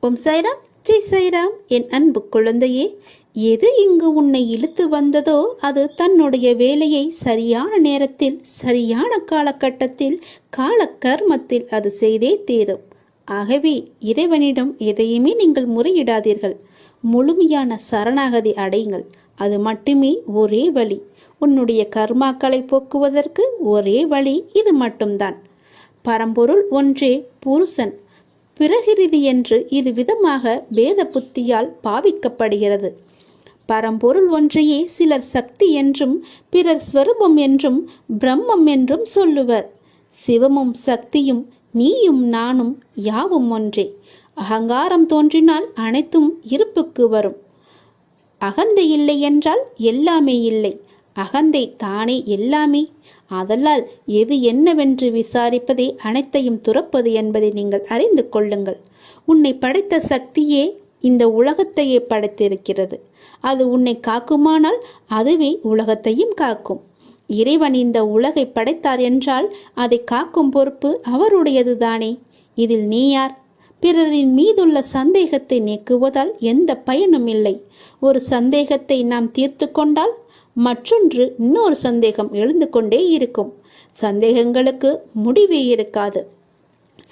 ஓம் சாய்ராம், ஜெய் சாய்ராம். என் அன்பு குழந்தையே, எது இங்கு உன்னை இழுத்து வந்ததோ அது தன்னுடைய வேலையை சரியான நேரத்தில், சரியான காலகட்டத்தில், காலக்கர்மத்தில் அது செய்தே தீரும். ஆகவே இறைவனிடம் எதையுமே நீங்கள் முறையிடாதீர்கள். முழுமையான சரணாகதி அடையுங்கள். அது மட்டுமே ஒரே வழி. உன்னுடைய கர்மாக்களை போக்குவதற்கு ஒரே வழி இது மட்டும்தான். பரம்பொருள் ஒன்றே புருஷன். பிரகிருதி என்று இரு விதமாக பேத புத்தியால் பாவிக்கப்படுகிறது. பரம்பொருள் ஒன்றையே சிலர் சக்தி என்றும் பிறர் ஸ்வரூபம் என்றும் பிரம்மம் என்றும் சொல்லுவர். சிவமும் சக்தியும் நீயும் நானும் யாவும் ஒன்றே. அகங்காரம் தோன்றினால் அனைத்தும் இருப்புக்கு வரும். அகந்தை இல்லை என்றால் எல்லாமே இல்லை. அகந்தை தானே எல்லாமே. ஆதலால் எது என்னவென்று விசாரிப்பதே அனைத்தையும் துறப்பது என்பதை நீங்கள் அறிந்து கொள்ளுங்கள். உன்னை படைத்த சக்தியே இந்த உலகத்தையே படைத்திருக்கிறது. அது உன்னை காக்குமானால் அதுவே உலகத்தையும் காக்கும். இறைவன் இந்த உலகை படைத்தார் என்றால் அதை காக்கும் பொறுப்பு அவருடையது தானே. இதில் நீ யார்? பிறரின் மீதுள்ள சந்தேகத்தை நீக்குவதால் எந்த பயனும் இல்லை. ஒரு சந்தேகத்தை நாம் தீர்த்து கொண்டால் மற்றொன்று இன்னொரு சந்தேகம் எழுந்து கொண்டே இருக்கும். சந்தேகங்களுக்கு முடிவே இருக்காது.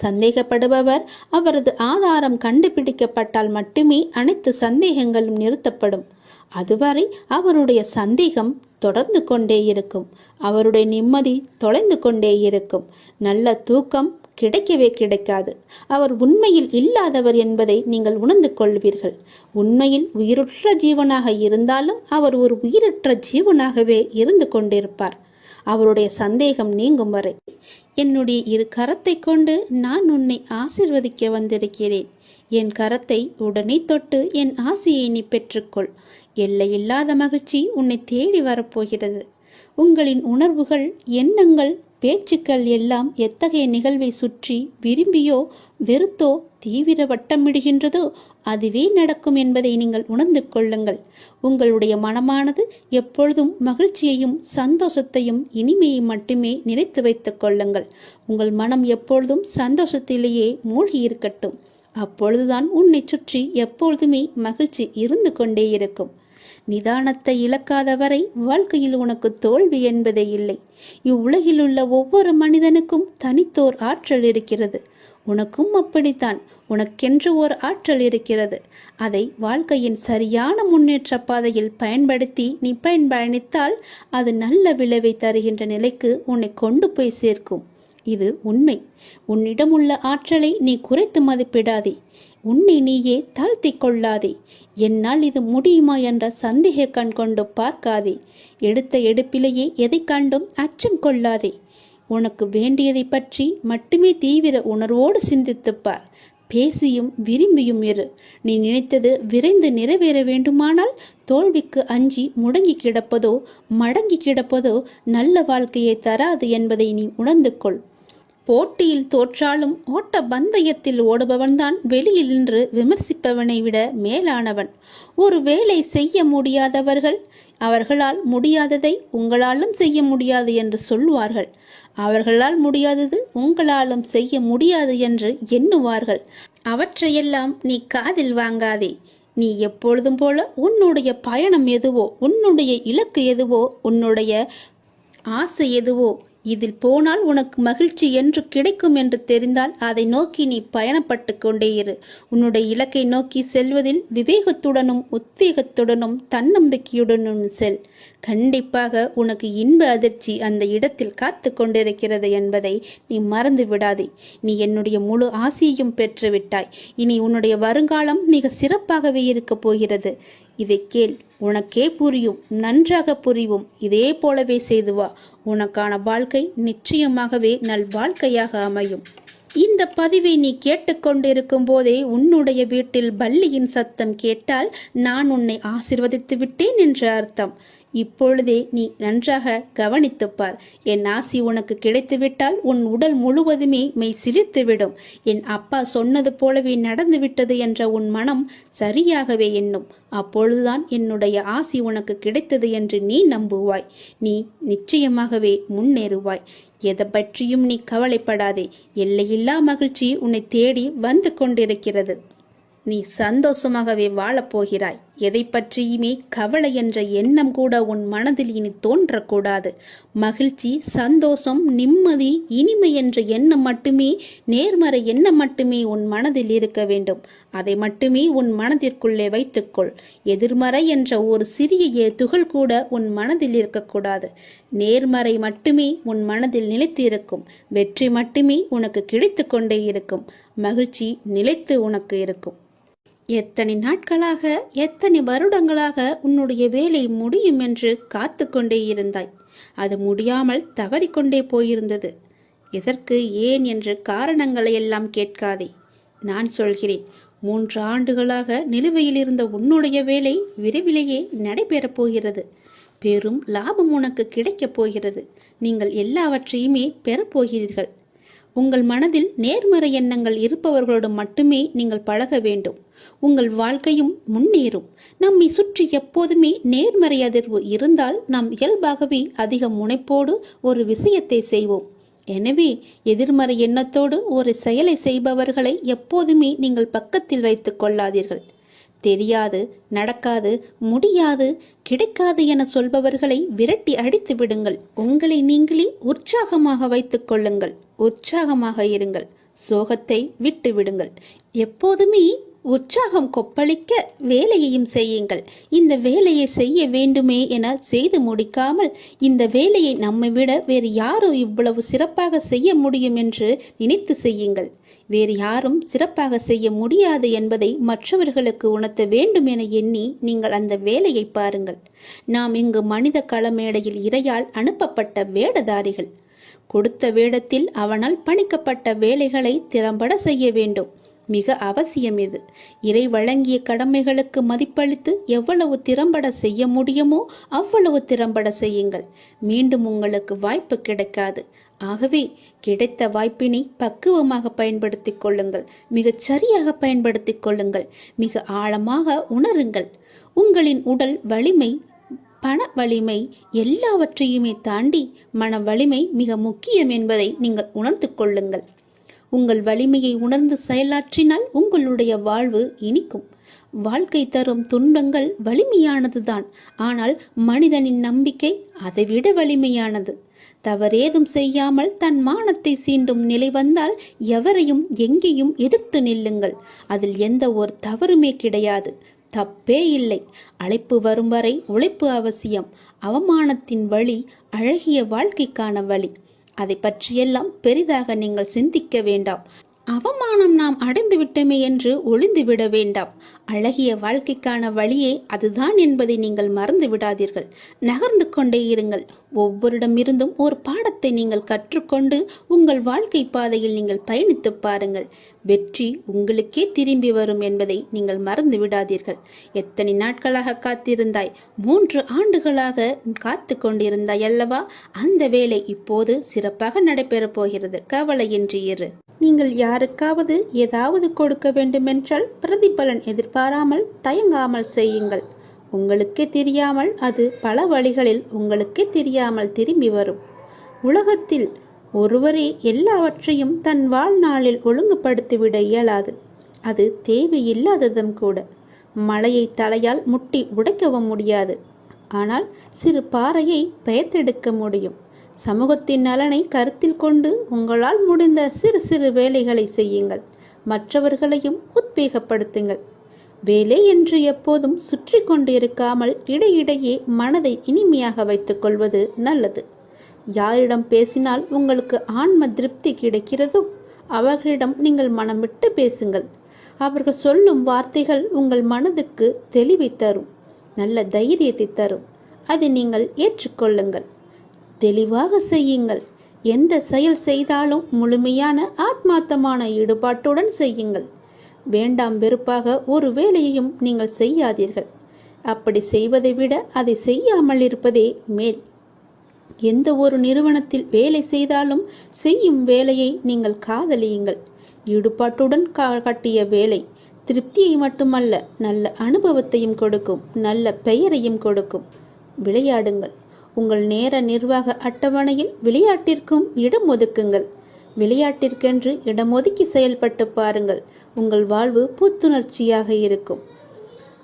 சந்தேகப்படுபவர் அவரது ஆதாரம் கண்டுபிடிக்கப்பட்டால் மட்டுமே அனைத்து சந்தேகங்களும் நிறுத்தப்படும். அதுவரை அவருடைய சந்தேகம் தொடர்ந்து கொண்டே இருக்கும். அவருடைய நிம்மதி தொலைந்து கொண்டே இருக்கும். நல்ல தூக்கம் கிடைக்கவே கிடைக்காது. அவர் உண்மையில் இல்லாதவர் என்பதை நீங்கள் உணர்ந்து கொள்வீர்கள். உண்மையில் உயிருற்ற ஜீவனாக இருந்தாலும் அவர் ஒரு உயிரற்ற ஜீவனாகவே இருந்து கொண்டிருப்பார். அவருடைய சந்தேகம் நீங்கும் வரை. என்னுடைய இரு கரத்தை கொண்டு நான் உன்னை ஆசிர்வதிக்க வந்திருக்கிறேன். என் கரத்தை உடனே தொட்டு என் ஆசையை நீ பெற்றுக்கொள். எல்லையில்லாத மகிழ்ச்சி உன்னை தேடி வரப்போகிறது. உங்களின் உணர்வுகள், எண்ணங்கள், பேச்சுக்கள் எல்லாம் எத்தகைய நிகழ்வை சுற்றி விரும்பியோ வெறுத்தோ தீவிர வட்டமிடுகின்றதோ அதுவே நடக்கும் என்பதை நீங்கள் உணர்ந்து கொள்ளுங்கள். உங்களுடைய மனமானது எப்பொழுதும் மகிழ்ச்சியையும் சந்தோஷத்தையும் இனிமையை மட்டுமே நினைத்து வைத்துக் கொள்ளுங்கள். உங்கள் மனம் எப்பொழுதும் சந்தோஷத்திலேயே மூழ்கி இருக்கட்டும். அப்பொழுதுதான் உன்னை சுற்றி எப்பொழுதுமே மகிழ்ச்சி இருந்து கொண்டே இருக்கும். நிதானத்தை இழக்காத வரை வாழ்க்கையில் உனக்கு தோல்வி என்பதே இல்லை. இவ்வுலகில் உள்ள ஒவ்வொரு மனிதனுக்கும் தனித்தோர் ஆற்றல் இருக்கிறது. உனக்கும் அப்படித்தான். உனக்கென்று ஒரு ஆற்றல் இருக்கிறது. அதை வாழ்க்கையின் சரியான முன்னேற்ற பாதையில் பயன்படுத்தி நீ பயணித்தால் அது நல்ல விளைவை தருகின்ற நிலைக்கு உன்னை கொண்டு போய் சேர்க்கும். இது உண்மை. உன்னிடம் உள்ள ஆற்றலை நீ குறைத்து மதிப்பிடாதே. உன்னை நீயே தாழ்த்தி கொள்ளாதே. என்னால் இது முடியுமா என்ற சந்தேக கண் கொண்டு பார்க்காதே. எடுத்த எடுப்பிலேயே எதை கண்டும் அச்சம் கொள்ளாதே. உனக்கு வேண்டியதை பற்றி மட்டுமே தீவிர உணர்வோடு சிந்தித்துப்பார். பேசியும் விரும்பியும் இரு. நீ நினைத்தது விரைந்து நிறைவேற வேண்டுமானால் தோல்விக்கு அஞ்சி முடங்கி கிடப்பதோ மடங்கி கிடப்பதோ நல்ல வாழ்க்கையை தராது என்பதை நீ உணர்ந்து கொள். போட்டியில் தோற்றாலும் ஓட்ட பந்தயத்தில் ஓடுபவன்தான் வெளியில் நின்று விமர்சிப்பவனை விட மேலானவன். ஒரு வேலை செய்ய முடியாதவர்கள் அவர்களால் முடியாததை உங்களாலும் செய்ய முடியாது என்று சொல்வார்கள். அவர்களால் முடியாதது உங்களாலும் செய்ய முடியாது என்று எண்ணுவார்கள். அவற்றையெல்லாம் நீ காதில் வாங்காதே. நீ எப்பொழுதும் போல உன்னுடைய பயணம் எதுவோ, உன்னுடைய இலக்கு எதுவோ, உன்னுடைய ஆசை எதுவோ, இதில் போனால் உனக்கு மகிழ்ச்சி என்று கிடைக்கும் என்று தெரிந்தால் அதை நோக்கி நீ பயணப்பட்டு கொண்டே இரு. உன்னுடைய இலக்கை நோக்கி செல்வதில் விவேகத்துடனும் உத்வேகத்துடனும் தன்னம்பிக்கையுடனும் செல். கண்டிப்பாக உனக்கு இன்ப அதிர்ச்சி அந்த இடத்தில் காத்து கொண்டிருக்கிறது என்பதை நீ மறந்து விடாதே. நீ என்னுடைய முழு ஆசையையும் பெற்றுவிட்டாய். இனி உன்னுடைய வருங்காலம் மிக சிறப்பாகவே இருக்கப் போகிறது. இதை கேள், உனக்கே புரியும், நன்றாக புரியும். இதே போலவே செய்து வா. உனக்கான வாழ்க்கை நிச்சயமாகவே நல் வாழ்க்கையாக அமையும். இந்த பதிவை நீ கேட்டுக்கொண்டிருக்கும் போதே உன்னுடைய வீட்டில் பல்லியின் சத்தம் கேட்டால் நான் உன்னை ஆசிர்வதித்து விட்டேன் என்று அர்த்தம். இப்பொழுதே நீ நன்றாக கவனித்துப்பார். என் ஆசி உனக்கு கிடைத்துவிட்டால் உன் உடல் முழுவதுமே மெய் சிலிர்த்துவிடும். என் அப்பா சொன்னது போலவே நடந்துவிட்டது என்ற உன் மனம் சரியாகவே எண்ணும். அப்பொழுதுதான் என்னுடைய ஆசி உனக்கு கிடைத்தது என்று நீ நம்புவாய். நீ நிச்சயமாகவே முன்னேறுவாய். எதை பற்றியும் நீ கவலைப்படாதே. எல்லையில்லா மகிழ்ச்சி உன்னை தேடி வந்து கொண்டிருக்கிறது. நீ சந்தோஷமாகவே வாழப்போகிறாய். எதை பற்றியுமே கவலை என்ற எண்ணம் கூட உன் மனதில் இனி தோன்றக்கூடாது. மகிழ்ச்சி, சந்தோஷம், நிம்மதி, இனிமை என்ற எண்ணம் மட்டுமே, நேர்மறை எண்ணம் மட்டுமே உன் மனதில் இருக்க வேண்டும். அதை மட்டுமே உன் மனதிற்குள்ளே வைத்துக்கொள். எதிர்மறை என்ற ஒரு சிறிய துகள் கூட உன் மனதில் இருக்கக்கூடாது. நேர்மறை மட்டுமே உன் மனதில் நிலைத்து இருக்கும். வெற்றி மட்டுமே உனக்கு கிடைத்து கொண்டே இருக்கும். மகிழ்ச்சி நிலைத்து உனக்கு இருக்கும். எத்தனை நாட்களாக, எத்தனை வருடங்களாக உன்னுடைய வேலை முடியும் என்று காத்து கொண்டே இருந்தாய். அது முடியாமல் தவறிக்கொண்டே போயிருந்தது. எதற்கு, ஏன் என்று காரணங்களை எல்லாம் கேட்காதே. நான் சொல்கிறேன், 3 ஆண்டுகளாக நிலுவையில் இருந்த உன்னுடைய வேலை விரைவிலேயே நடைபெறப் போகிறது. பெரும் லாபம் உனக்கு கிடைக்கப் போகிறது. நீங்கள் எல்லாவற்றையுமே பெறப்போகிறீர்கள். உங்கள் மனதில் நேர்மறை எண்ணங்கள் இருப்பவர்களோடு மட்டுமே நீங்கள் பழக வேண்டும். உங்கள் வாழ்க்கையும் முன்னேறும். நம்மை சுற்றி எப்போதுமே நேர்மறை அதிர்வு இருந்தால் நாம் இயல்பாகவே அதிக முனைப்போடு ஒரு விஷயத்தை செய்வோம். எனவே எதிர்மறை எண்ணத்தோடு ஒரு செயலை செய்பவர்களை எப்போதுமே நீங்கள் பக்கத்தில் வைத்துக் கொள்ளாதீர்கள். தெரியாது, நடக்காது, முடியாது, கிடைக்காது என சொல்பவர்களை விரட்டி அடித்து விடுங்கள். உங்களை நீங்களே உற்சாகமாக வைத்துக் கொள்ளுங்கள். உற்சாகமாக இருங்கள். சோகத்தை விட்டு விடுங்கள். எப்போதுமே உற்சாகம் கொப்பளிக்க வேலையையும் செய்யுங்கள். இந்த வேலையை செய்ய வேண்டுமே என செய்து முடிக்காமல், இந்த வேலையை நம்மை விட வேறு யாரும் இவ்வளவு சிறப்பாக செய்ய முடியும் என்று நினைத்து செய்யுங்கள். வேறு யாரும் சிறப்பாக செய்ய முடியாது என்பதை மற்றவர்களுக்கு உணர்த்த வேண்டும் என எண்ணி நீங்கள் அந்த வேலையை பாருங்கள். நாம் இங்கு மனித களமேடையில் இறையால் அனுப்பப்பட்ட வேடதாரிகள். கொடுத்த வேடத்தில் அவனால் பணிக்கப்பட்ட வேலைகளை திறம்பட செய்ய வேண்டும். மிக அவசியம் இது. இறை வழங்கிய கடமைகளுக்கு மதிப்பளித்து எவ்வளவு திறம்பட செய்ய முடியுமோ அவ்வளவு திறம்பட செய்யுங்கள். மீண்டும் உங்களுக்கு வாய்ப்பு கிடைக்காது. ஆகவே கிடைத்த வாய்ப்பினை பக்குவமாக பயன்படுத்திக் கொள்ளுங்கள். மிகச் சரியாக பயன்படுத்திக் கொள்ளுங்கள். மிக ஆழமாக உணருங்கள். உங்களின் உடல் வலிமை, பண வலிமை எல்லாவற்றையுமே தாண்டி மன வலிமை மிக முக்கியம் என்பதை நீங்கள் உணர்ந்து கொள்ளுங்கள். உங்கள் வலிமையை உணர்ந்து செயலாற்றினால் உங்களுடைய வாழ்வு இனிக்கும். வாழ்க்கை தரும் துன்பங்கள் வலிமையானதுதான். ஆனால் மனிதனின் நம்பிக்கை அதைவிட வலிமையானது. தவறேதும் செய்யாமல் தன் மானத்தை சீண்டும் நிலை வந்தால் எவரையும் எங்கேயும் எதிர்த்து நில்லுங்கள். அதில் எந்த ஒரு தவறுமே கிடையாது. தப்பே இல்லை. அழைப்பு வரும் வரை உழைப்பு அவசியம். அவமானத்தின் வழி அழகிய வாழ்க்கைக்கான வழி. அதை பற்றியெல்லாம் பெரிதாக நீங்கள் சிந்திக்க வேண்டாம். அவமானம் நாம் அடைந்து விட்டோமே என்று ஒளிந்து விட வேண்டாம். அழகிய வாழ்க்கைக்கான வழியே அதுதான் என்பதை நீங்கள் மறந்து விடாதீர்கள். நகர்ந்து கொண்டே இருங்கள். ஒவ்வொருடமிருந்தும் ஒரு பாடத்தை நீங்கள் கற்றுக்கொண்டு உங்கள் வாழ்க்கை பாதையில் நீங்கள் பயணித்து பாருங்கள். வெற்றி உங்களுக்கே திரும்பி வரும் என்பதை நீங்கள் மறந்து விடாதீர்கள். எத்தனை நாட்களாக காத்திருந்தாய்? 3 ஆண்டுகளாக காத்து கொண்டிருந்தாய் அல்லவா? அந்த வேலை இப்போது சிறப்பாக நடைபெறப் போகிறது. கவலையின்றி இரு. நீங்கள் யாருக்காவது ஏதாவது கொடுக்க வேண்டுமென்றால் பிரதிபலன் எதிர்பாராமல் தயங்காமல் செய்யுங்கள். உங்களுக்கே தெரியாமல் அது பல வழிகளில் உங்களுக்கே தெரியாமல் திரும்பி வரும். உலகத்தில் ஒருவரே எல்லாவற்றையும் தன் வாழ்நாளில் ஒழுங்குபடுத்திவிட இயலாது. அது தேவையில்லாததும் கூட. மலையை தலையால் முட்டி உடைக்கவும் முடியாது. ஆனால் சிறு பாறையை பெயர்த்தெடுக்க முடியும். சமூகத்தின் நலனை கருத்தில் கொண்டு உங்களால் முடிந்த சிறு சிறு வேலைகளை செய்யுங்கள். மற்றவர்களையும் உத்வேகப்படுத்துங்கள். வேலை என்று எப்போதும் சுற்றி கொண்டு இருக்காமல் இடையிடையே மனதை இனிமையாக வைத்துக் கொள்வது நல்லது. யாரிடம் பேசினால் உங்களுக்கு ஆன்ம திருப்தி கிடைக்கிறதோ அவர்களிடம் நீங்கள் மனம் விட்டு பேசுங்கள். அவர்கள் சொல்லும் வார்த்தைகள் உங்கள் மனதுக்கு தெளிவை தரும், நல்ல தைரியத்தை தரும். அதை நீங்கள் ஏற்றுக்கொள்ளுங்கள். தெளிவாக செய்யுங்கள். எந்த செயல் செய்தாலும் முழுமையான ஆத்மார்த்தமான ஈடுபாட்டுடன் செய்யுங்கள். வேண்டாம் வெறுப்பாக ஒரு வேலையையும் நீங்கள் செய்யாதீர்கள். அப்படி செய்வதை விட அதை செய்யாமல் இருப்பதே மேல். எந்த ஒரு நிறுவனத்தில் வேலை செய்தாலும் செய்யும் வேலையை நீங்கள் காதலியுங்கள். ஈடுபாட்டுடன் கட்டிய வேலை திருப்தியை மட்டுமல்ல, நல்ல அனுபவத்தையும் கொடுக்கும், நல்ல பெயரையும் கொடுக்கும். விளையாடுங்கள். உங்கள் நேர நிர்வாக அட்டவணையில் விளையாட்டிற்கும் இடம் ஒதுக்குங்கள். விளையாட்டிற்கென்று இடமொதுக்கி செயல்பட்டு பாருங்கள். உங்கள் வாழ்வு புத்துணர்ச்சியாக இருக்கும்.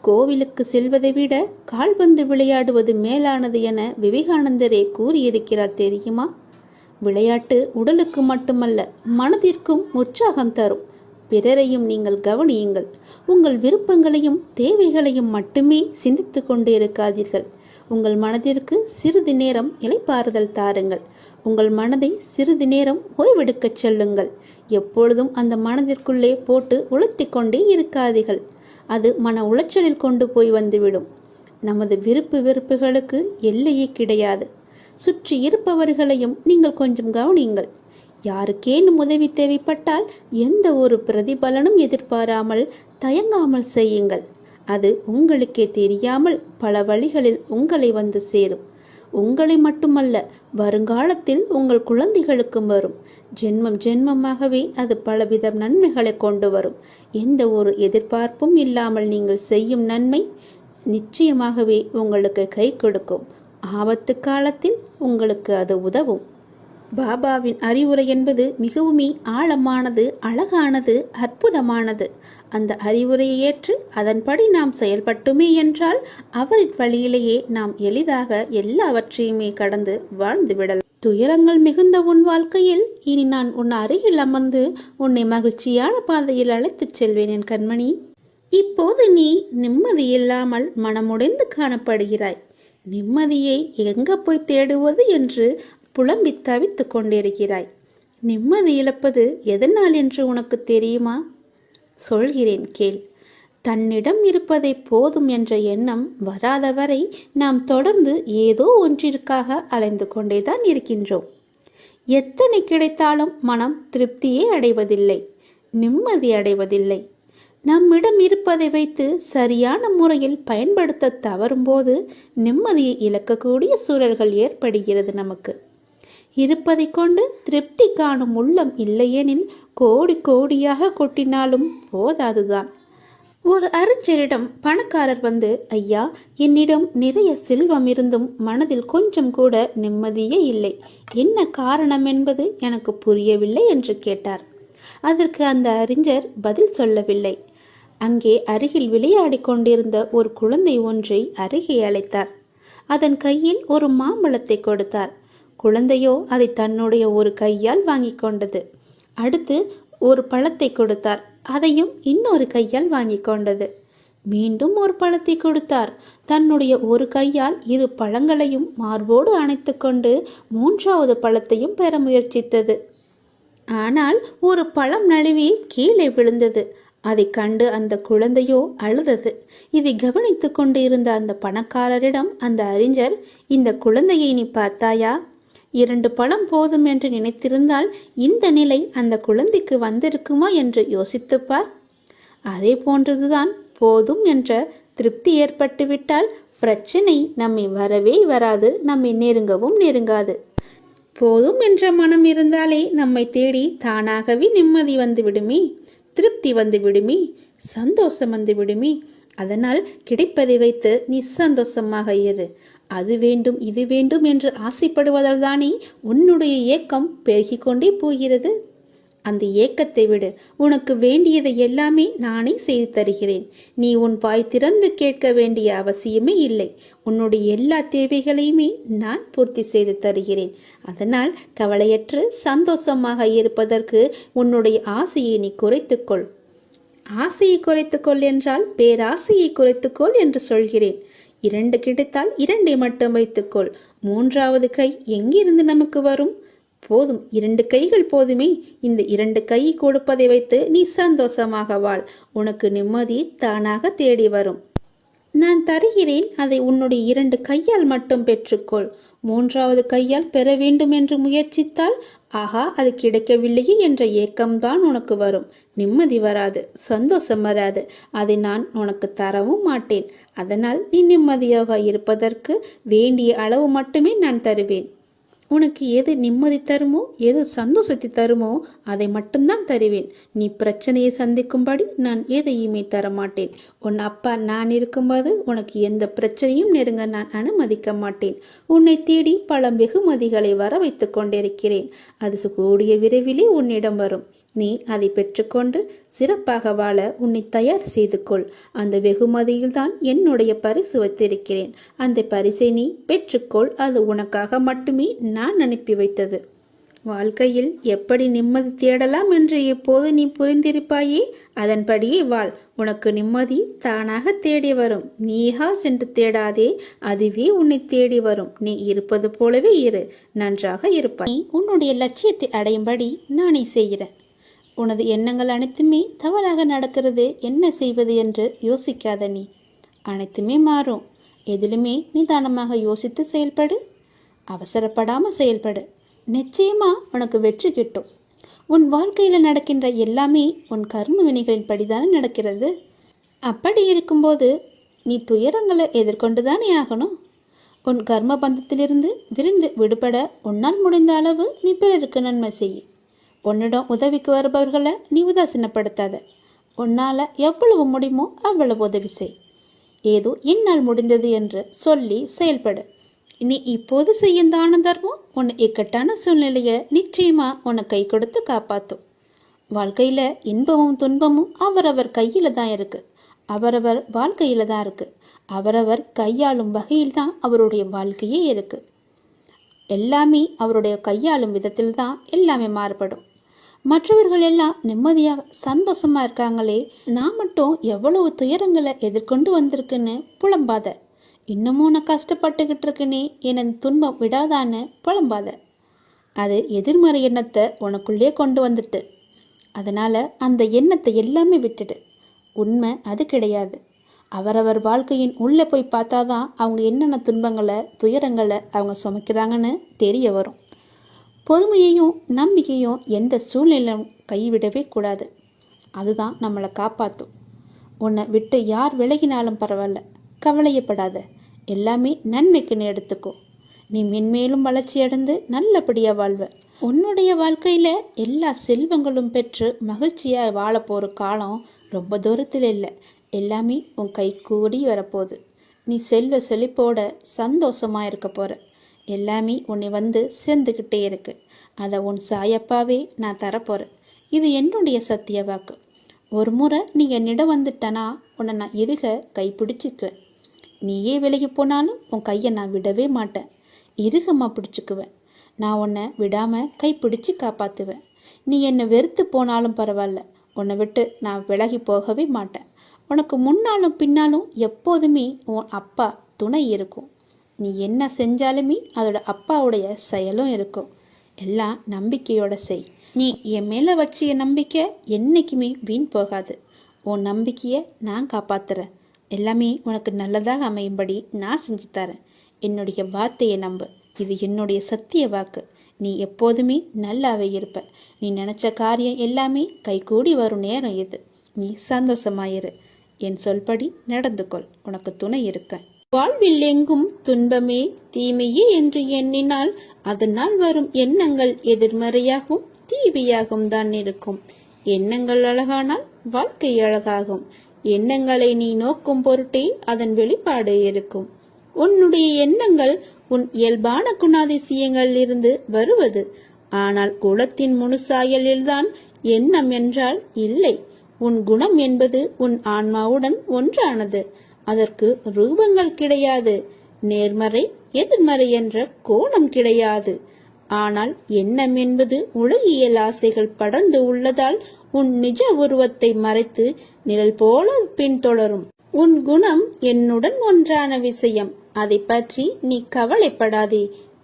கோவிலுக்கு செல்வதை விட கால்பந்து விளையாடுவது மேலானது என விவேகானந்தரே கூறியிருக்கிறார் தெரியுமா? விளையாட்டு உடலுக்கு மட்டுமல்ல, மனதிற்கும் உற்சாகம் தரும். பிறரையும் நீங்கள் கவனியுங்கள். உங்கள் விருப்பங்களையும் தேவைகளையும் மட்டுமே சிந்தித்து கொண்டு இருக்காதீர்கள். உங்கள் மனதிற்கு சிறிது நேரம் இளைப்பாறுதல் தாருங்கள். உங்கள் மனதை சிறிது நேரம் ஓய்வெடுக்கச் செல்லுங்கள். எப்பொழுதும் அந்த மனதிற்குள்ளே போட்டு உளுத்தி கொண்டே இருக்காதீர்கள். அது மன உளைச்சலில் கொண்டு போய் வந்துவிடும். நமது விருப்பு வெறுப்புகளுக்கு எல்லையே கிடையாது. சுற்றி இருப்பவர்களையும் நீங்கள் கொஞ்சம் கவனியுங்கள். யாருக்கேனும் உதவி தேவைப்பட்டால் எந்த ஒரு பிரதிபலனும் எதிர்பாராமல் தயங்காமல் செய்யுங்கள். அது உங்களுக்கே தெரியாமல் பல வழிகளில் உங்களை வந்து சேரும். உங்களை மட்டுமல்ல, வருங்காலத்தில் உங்கள் குழந்தைகளுக்கும் வரும். ஜென்மம் ஜென்மமாகவே அது பலவித நன்மைகளை கொண்டு வரும். எந்த ஒரு எதிர்பார்ப்பும் இல்லாமல் நீங்கள் செய்யும் நன்மை நிச்சயமாகவே உங்களுக்கு கை கொடுக்கும். ஆபத்து காலத்தில் உங்களுக்கு அது உதவும். பாபாவின் அறிவுரை என்பது மிகவுமே ஆழமானது, அழகானது, அற்புதமானது. அந்த அறிவுரையை ஏற்று அதன்படி நாம் செயல்பட்டுமே என்றால் அவரின் வழியிலேயே நாம் எளிதாக எல்லாவற்றையுமே கடந்து வாழ்ந்து விடலாம். துயரங்கள் மிகுந்த உன் வாழ்க்கையில் இனி நான் உன் அருகில் அமர்ந்து உன்னை மகிழ்ச்சியான பாதையில் அழைத்துச் செல்வேன் என் கண்மணி. இப்போது நீ நிம்மதி இல்லாமல் மனமுடைந்து காணப்படுகிறாய். நிம்மதியை எங்க போய் தேடுவது என்று புலம்பி தவித்து கொண்டிருக்கிறாய். நிம்மதி இழப்பது எதனால் என்று உனக்கு தெரியுமா? சொல்கிறேன் கேள். தன்னிடம் இருப்பதை போதும் என்ற எண்ணம் வராதவரை நாம் தொடர்ந்து ஏதோ ஒன்றிற்காக அலைந்து கொண்டேதான் இருக்கின்றோம். எத்தனை கிடைத்தாலும் மனம் திருப்தியே அடைவதில்லை, நிம்மதி அடைவதில்லை. நம்மிடம் இருப்பதை வைத்து சரியான முறையில் பயன்படுத்த தவறும்போது நிம்மதியை இழக்கக்கூடிய சூழல்கள் ஏற்படுகிறது நமக்கு. இருப்பதை கொண்டு திருப்தி காணும் உள்ளம் இல்லையெனில் கோடி கோடியாக கொட்டினாலும் போதாதுதான். ஒரு அறிஞரிடம் பணக்காரர் வந்து, ஐயா, என்னிடம் நிறைய செல்வம் இருந்தும் மனதில் கொஞ்சம் கூட நிம்மதியே இல்லை, என்ன காரணம் என்பது எனக்கு புரியவில்லை என்று கேட்டார். அதற்கு அந்த அறிஞர் பதில் சொல்லவில்லை. அங்கே அருகில் விளையாடி கொண்டிருந்த ஒரு குழந்தை ஒன்றை அருகே அழைத்தார். அதன் கையில் ஒரு மாம்பழத்தை கொடுத்தார். குழந்தையோ அதை தன்னுடைய ஒரு கையால் வாங்கி கொண்டது. அடுத்து ஒரு பழத்தை கொடுத்தார். அதையும் இன்னொரு கையால் வாங்கி கொண்டது. மீண்டும் ஒரு பழத்தை கொடுத்தார். தன்னுடைய ஒரு கையால் இரு பழங்களையும் மார்போடு அணைத்து கொண்டு மூன்றாவது பழத்தையும் பெற முயற்சித்தது. ஆனால் ஒரு பழம் நழுவி கீழே விழுந்தது. அதை கண்டு அந்த குழந்தையோ அழுதது. இதை கவனித்து கொண்டு இருந்த அந்த பணக்காரரிடம் அந்த அறிஞர், இந்த குழந்தையை நீ பார்த்தாயா? 2 பழம் போதும் என்று நினைத்திருந்தால் இந்த நிலை அந்த குழந்தைக்கு வந்திருக்குமா என்று யோசித்துப்பார். அதே போன்றதுதான், போதும் என்ற திருப்தி ஏற்பட்டுவிட்டால் பிரச்சனை நம்மை வரவே வராது, நம்மை நெருங்கவும் நெருங்காது. போதும் என்ற மனம் இருந்தாலே நம்மை தேடி தானாகவே நிம்மதி வந்து விடுமே, திருப்தி வந்து விடுமே, சந்தோஷம் வந்து விடுமே. அதனால் கிடைப்பதை வைத்து நிசந்தோஷமாக இரு. அது வேண்டும் இது வேண்டும் என்று ஆசைப்படுவதால் தானே உன்னுடைய ஏக்கம் பெருகிக்கொண்டே போகிறது. அந்த ஏக்கத்தை விடு. உனக்கு வேண்டியதை எல்லாமே நானே செய்து தருகிறேன். நீ உன் வாய் திறந்து கேட்க வேண்டிய அவசியமே இல்லை. உன்னுடைய எல்லா தேவைகளையுமே நான் பூர்த்தி செய்து தருகிறேன். அதனால் கவலையற்று சந்தோஷமாக இருப்பதற்கு உன்னுடைய ஆசையை நீ குறைத்துக்கொள். ஆசையை குறைத்துக்கொள் என்றால் பேராசையை குறைத்துக்கொள் என்று சொல்கிறேன். 2 கிடைத்தால் 2 மட்டும் வைத்துக்கொள். 3வது கை எங்கிருந்து நமக்கு வரும்? போதும், 2 கைகள் போதுமே. இந்த 2 கை கொடுப்பதை வைத்து நீ சந்தோஷமாக வாழ். உனக்கு நிம்மதி தானாக தேடி வரும். நான் தருகிறேன், அதை உன்னுடைய 2 கையால் மட்டும் பெற்றுக்கொள். 3வது கையால் பெற வேண்டும் என்று முயற்சித்தால், ஆஹா அது கிடைக்கவில்லையே என்ற ஏக்கம்தான் உனக்கு வரும். நிம்மதி வராது, சந்தோஷம் வராது. அதை நான் உனக்கு தரவும் மாட்டேன். அதனால் நீ நிம்மதியாக இருப்பதற்கு வேண்டிய அளவு மட்டுமே நான் தருவேன். உனக்கு எது நிம்மதி தருமோ, எது சந்தோஷத்தை தருமோ அதை மட்டும்தான் தருவேன். நீ பிரச்சனையை சந்திக்கும்படி நான் எதையுமே தரமாட்டேன். உன் அப்பா நான் இருக்கும்போது உனக்கு எந்த பிரச்சனையும் நெருங்க நான் அனுமதிக்க மாட்டேன். உன்னை தேடி பல வெகுமதிகளை வர வைத்து கொண்டிருக்கிறேன். அது கூடிய விரைவிலே உன்னிடம் வரும். நீ அதை பெற்றுக்கொண்டு சிறப்பாக வாழ உன்னை தயார் செய்து கொள். அந்த வெகுமதியில்தான் என்னுடைய பரிசு வைத்திருக்கிறேன். அந்த பரிசை நீ பெற்றுக்கொள். அது உனக்காக மட்டுமே நான் அனுப்பி வைத்தது. வாழ்க்கையில் எப்படி நிம்மதி தேடலாம் என்று இப்போது நீ புரிந்திருப்பாயே. அதன்படியே வாழ். உனக்கு நிம்மதி தானாக தேடி வரும். நீயா சென்று தேடாதே, அதுவே உன்னை தேடி வரும். நீ இருப்பது போலவே இரு, நன்றாக இருப்பாய். நீ உன்னுடைய லட்சியத்தை அடையும்படி நானே செய்கிறேன். உனது எண்ணங்கள் அனைத்துமே தவறாக நடக்கிறது, என்ன செய்வது என்று யோசிக்காத. நீ அனைத்துமே மாறும். எதிலுமே நிதானமாக யோசித்து செயல்படு. அவசரப்படாமல் செயல்படு. நிச்சயமா உனக்கு வெற்றி கிட்டும். உன் வாழ்க்கையில் நடக்கின்ற எல்லாமே உன் கர்ம வினைகளின் படிதானே நடக்கிறது. அப்படி இருக்கும்போது நீ துயரங்களை எதிர்கொண்டுதானே ஆகணும். உன் கர்ம பந்தத்திலிருந்து விருந்து விடுபட உன்னால் முடிந்த அளவு நீ பிறருக்கு நன்மை செய்ய. உன்னிடம் உதவிக்கு வருபவர்களை நீ உதாசீனப்படுத்தாத. உன்னால் எவ்வளவு முடியுமோ அவ்வளவு உதவி செய். ஏதோ என்னால் முடிந்தது என்று சொல்லி செயல்படு. நீ இப்போது செய்யும் தான தர்மம் உன்னை இக்கட்டான சூழ்நிலையை நிச்சயமா உன்னை கை கொடுத்து காப்பாற்றும். வாழ்க்கையில் இன்பமும் துன்பமும் அவரவர் கையில் தான் இருக்கு. அவரவர் வாழ்க்கையில் தான் இருக்கு. அவரவர் கையாளும் வகையில் தான் அவருடைய வாழ்க்கையே இருக்கு. எல்லாமே அவருடைய கையாளும் விதத்தில் தான் எல்லாமே மாறுபடும். மற்றவர்கள் எல்லாம் நிம்மதியாக சந்தோஷமா இருக்காங்களே, நான் மட்டும் எவ்வளவு துயரங்களை எதிர்கொண்டு வந்திருக்குன்னு புலம்பாத. இன்னமும் நான் கஷ்டப்பட்டுக்கிட்டு இருக்குன்னே என் துன்பம் விடாதான்னு புலம்பாத. அது எதிர்மறை எண்ணத்தை உனக்குள்ளே கொண்டு வந்துட்டு. அதனால அந்த எண்ணத்தை எல்லாமே விட்டுடு. உண்மை அது கிடையாது. அவரவர் வாழ்க்கையின் உள்ளே போய் பார்த்தாதான் அவங்க என்னென்ன துன்பங்களை துயரங்களை அவங்க சுமக்கிறாங்கன்னு தெரிய வரும். பொறுமையையும் நம்பிக்கையும் எந்த சூழ்நிலையும் கைவிடவே கூடாது. அதுதான் நம்மளை காப்பாற்றும். உன்னை விட்டு யார் விலகினாலும் பரவாயில்ல, கவலையப்படாத. எல்லாமே நன்மைக்குன்னு எடுத்துக்கோ. நீ மென்மேலும் வளர்ச்சி அடைந்து நல்லபடியாக வாழ்வ. உன்னுடைய வாழ்க்கையில் எல்லா செல்வங்களும் பெற்று மகிழ்ச்சியாக வாழ போகிற காலம் ரொம்ப தூரத்தில் இல்லை. எல்லாமே உன் கை கூடி வரப்போகுது. நீ செல்வ செழிப்போட சந்தோஷமாக இருக்க போகிற. எல்லாமே உன்னை வந்து சேர்ந்துக்கிட்டே இருக்கு. அதை உன் சாயப்பாவே நான் தரப்போகிறேன். இது என்னுடைய சத்திய வாக்கு. ஒரு முறை நீ என்னிடம் வந்துட்டனா உன்னை நான் இருக கைப்பிடிச்சிக்குவேன். நீயே விலகி போனாலும் உன் கையை நான் விடவே மாட்டேன். இறுகமாக பிடிச்சிக்குவேன். நான் உன்னை விடாமல் கைப்பிடிச்சு காப்பாற்றுவேன். நீ என்னை வெறுத்து போனாலும் பரவாயில்ல, உன்னை விட்டு நான் விலகி போகவே மாட்டேன். உனக்கு முன்னாலும் பின்னாலும் எப்போதுமே உன் அப்பா துணை இருக்கும். நீ என்ன செஞ்சாலுமே அதோட அப்பாவுடைய செயலும் இருக்கும். எல்லாம் நம்பிக்கையோட செய். நீ என் மேலே வச்சிய நம்பிக்கை என்றைக்குமே வீண் போகாது. உன் நம்பிக்கையை நான் காப்பாற்றுறேன். எல்லாமே உனக்கு நல்லதாக அமையும்படி நான் செஞ்சு தரேன். என்னுடைய வார்த்தையை நம்பு. இது என்னுடைய சத்திய வாக்கு. நீ எப்போதுமே நல்லாவே இருப்ப. நீ நினச்ச காரியம் எல்லாமே கைகூடி வரும் நேரம் இது. நீ சந்தோஷமாயிரு. என் சொல்படி நடந்து கொள். உனக்கு துணை இருக்கேன். வாழ்வில் எங்கும் துன்பமே தீமையே என்று எண்ணினால் அதனால் வரும் எண்ணங்கள் எதிர்மறையாகவும் தீமையாகவும் தான் இருக்கும். எண்ணங்கள் அழகானால் வாழ்க்கை அழகாகும். எண்ணங்களை நீ நோக்கும் பொருட்டே அதன் வெளிப்பாடு இருக்கும். உன்னுடைய எண்ணங்கள் உன் இயல்பான குணாதிசயங்களில் இருந்து வருவது. ஆனால் குலத்தின் முழுசாயலில்தான் எண்ணம் என்றால் இல்லை. உன் குணம் என்பது உன் ஆன்மாவுடன் ஒன்றானது. அதற்கு ரூபங்கள் கிடையாது. நேர்மறை எதிர்மறை என்ற கோணம் கிடையாது. ஆனால் எண்ணம் என்பது உலகியல் ஆசைகள் படர்ந்து உள்ளதால் உன் நிஜ உருவத்தை மறைத்து நிழல் போல பின்தொடரும். உன் குணம் என்னுடன் ஒன்றான விஷயம். அதை பற்றி நீ கவலைப்படாதே.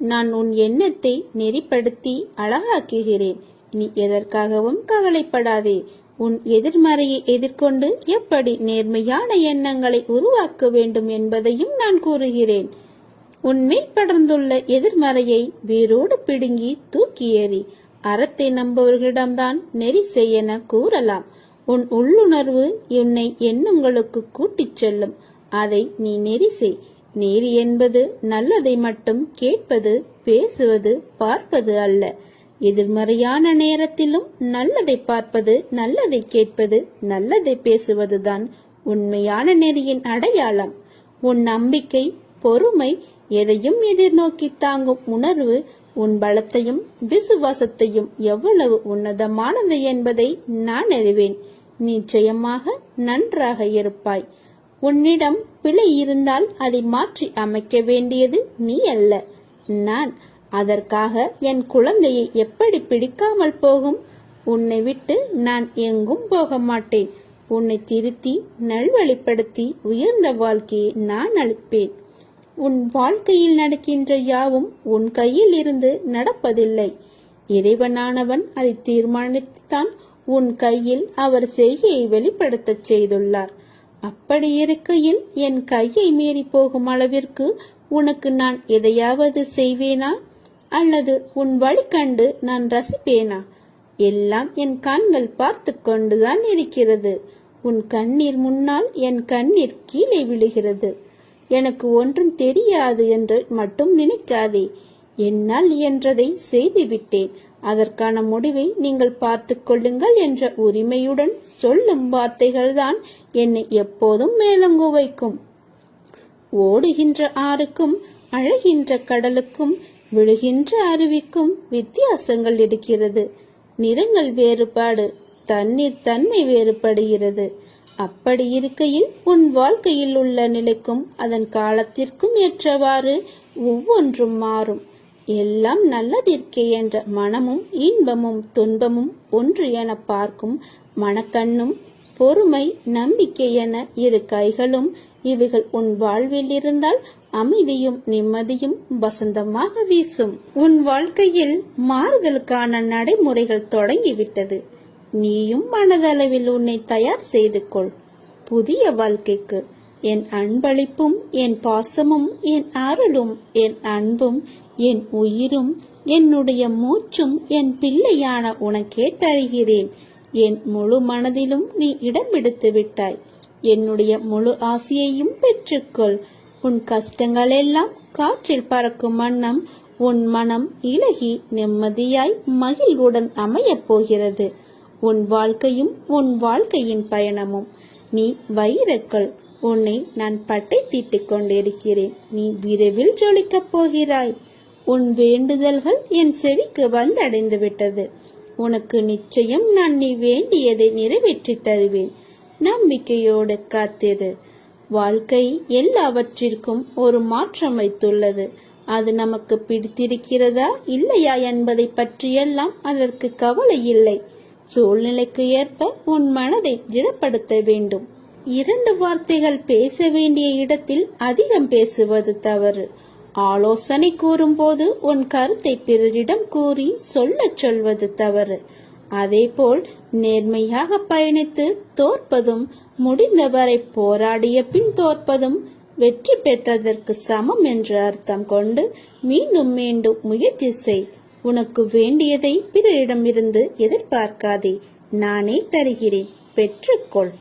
நான் உன் எண்ணத்தை நெறிப்படுத்தி அழகாக்குகிறேன். நீ எதற்காகவும் கவலைப்படாதே. உன் எதிர்மறையை எதிர்கொண்டு எப்படி நேர்மையான எண்ணங்களை உருவாக்க வேண்டும் என்பதையும் நான் கூறுகிறேன். உன்மேல் படர்ந்துள்ள எதிர்மறையை வேரோடு பிடுங்கி தூக்கி எறி. அறத்தை நம்புவர்களிடம்தான் நெறி செய்யென கூறலாம். உன் உள்ளுணர்வு உன்னை எண்ணங்களுக்கு கூட்டிச் செல்லும். அதை நீ நெறி செய். நீதி என்பது நல்லதை மட்டும் கேட்பது, பேசுவது, பார்ப்பது அல்ல. எதிர்மறையான நேரத்திலும் நல்லதை பார்ப்பது, நல்லதை கேட்பது, நல்லதை பேசுவதுதான் உண்மையான நெறியின் அடையாளம். உன் நம்பிக்கை, பொறுமை, எதையும் எதிர்நோக்கி தாங்கும் உணர்வு உன் பலத்தையும் விசுவாசத்தையும் எவ்வளவு உன்னதமானது என்பதை நான் அறிவேன். நிச்சயமாக நன்றாக இருப்பாய். உன்னிடம் பிழை இருந்தால் அதை மாற்றி அமைக்க வேண்டியது நீ அல்ல, நான். அதற்காக என் குழந்தையை எப்படி பிடிக்காமல் போகும்? உன்னை விட்டு நான் எங்கும் போக மாட்டேன். உன்னை திருத்தி நல்வழிப்படுத்தி உயர்ந்த வாழ்க்கையை நான் அளிப்பேன். உன் வாழ்க்கையில் நடக்கின்ற யாவும் உன் கையில் இருந்து நடப்பதில்லை. இறைவனானவன் அதை தீர்மானித்துத்தான் உன் கையில் அவர் செய்கையை வெளிப்படுத்தச் செய்துள்ளார். அப்படி இருக்கையில் என் கையை மீறி போகும் அளவிற்கு உனக்கு நான் எதையாவது செய்வேனா? அல்லது உன் வழி கண்டு நான் ரசிப்பேனா? எல்லாம் என் கண்கள் பார்த்து கொண்டுதான் இருக்கிறது. உன் கண்ணீர் முன்னால் என் கண்ணீர் கீழே விழுகிறது. எனக்கு ஒன்றும் தெரியாது என்று மட்டும் நினைக்காதே. என்னால் இயன்றதை செய்துவிட்டேன். அதற்கான முடிவை நீங்கள் பார்த்து கொள்ளுங்கள் என்ற உரிமையுடன் சொல்லும் வார்த்தைகள்தான் என்னை எப்போதும் மேலங்கு வைக்கும். ஓடுகின்ற ஆறுக்கும் அழகின்ற கடலுக்கும் விழுகின்ற அருவிக்கும் வித்தியாசங்கள் இருக்கிறது. நிறங்கள் வேறுபாடு, தண்ணீர் தன்மை வேறுபடுகிறது. அப்படி இருக்கையில் உன் வாழ்க்கையில் உள்ள நிலைக்கும் அதன் காலத்திற்கும் ஏற்றவாறு ஒவ்வொன்றும் மாறும். எல்லாம் நல்லதிற்கே என்ற மனமும் இன்பமும் துன்பமும் ஒன்று என பார்க்கும் மனக்கண்ணும், பொறுமை, நம்பிக்கை என இரு கைகளும், இவைகள் உன் வாழ்வில் இருந்தால் அமைதியும் நிம்மதியும் வசந்தமாக வீசும். உன் வாழ்க்கையில் மாறுதலுக்கான நடைமுறைகள் தொடங்கிவிட்டது. நீயும் மனதளவில் உன்னை தயார் செய்து கொள் புதிய வாழ்க்கைக்கு. என் அன்பளிப்பும் என் பாசமும் என் அருளும் என் அன்பும் என் உயிரும் என்னுடைய மூச்சும் என் பிள்ளையான உனக்கே தருகிறேன். என் முழு மனதிலும் நீ இடம் பிடித்து விட்டாய். என்னுடைய முழு ஆசையையும் பெற்றுக்கொள். உன் கஷ்டங்களெல்லாம் காற்றில் பறக்கும் வண்ணம் உன் மனம் இலகி நிம்மதியாய் மகிழ்வுடன் அமையப் போகிறது. உன் வாழ்க்கையும் உன் வாழ்க்கையின் பயணமும். நீ வைரக்கல். உன்னை நான் பட்டை தீட்டிக் கொண்டிருக்கிறேன். நீ விரைவில் ஜொலிக்கப் போகிறாய். உன் வேண்டுதல்கள் என் செவிக்கு வந்தடைந்து விட்டது. உனக்கு நிச்சயம் நான் நீ வேண்டியதை நிறைவேற்றி தருவேன். நம்பிக்கையோடு காத்திரு. வாழ்க்கை எல்லாவற்றிற்கும் ஒரு மாற்றம் வைத்துள்ளது. அது நமக்கு பிடித்திருக்கிறதா இல்லையா என்பதை பற்றியெல்லாம் அதற்கு கவலை இல்லை. சூழ்நிலைக்கு ஏற்ப உன் மனதை திடப்படுத்த வேண்டும். 2 வார்த்தைகள் பேச வேண்டிய இடத்தில் அதிகம் பேசுவது தவறு. ஆலோசனை கூறும்போது உன் கருத்தை பிறரிடம் கூறி சொல்லச் சொல்வது தவறு. அதேபோல் நேர்மையாக பயணித்து தோற்பதும், முடிந்தவரை போராடிய பின் தோற்பதும் வெற்றி பெற்றதற்கு சமம் என்று அர்த்தம் கொண்டு மீண்டும் மீண்டும் முயற்சி செய். உனக்கு வேண்டியதை பிறரிடமிருந்து எதிர்பார்க்காதே. நானே தருகிறேன், பெற்றுக்கொள்.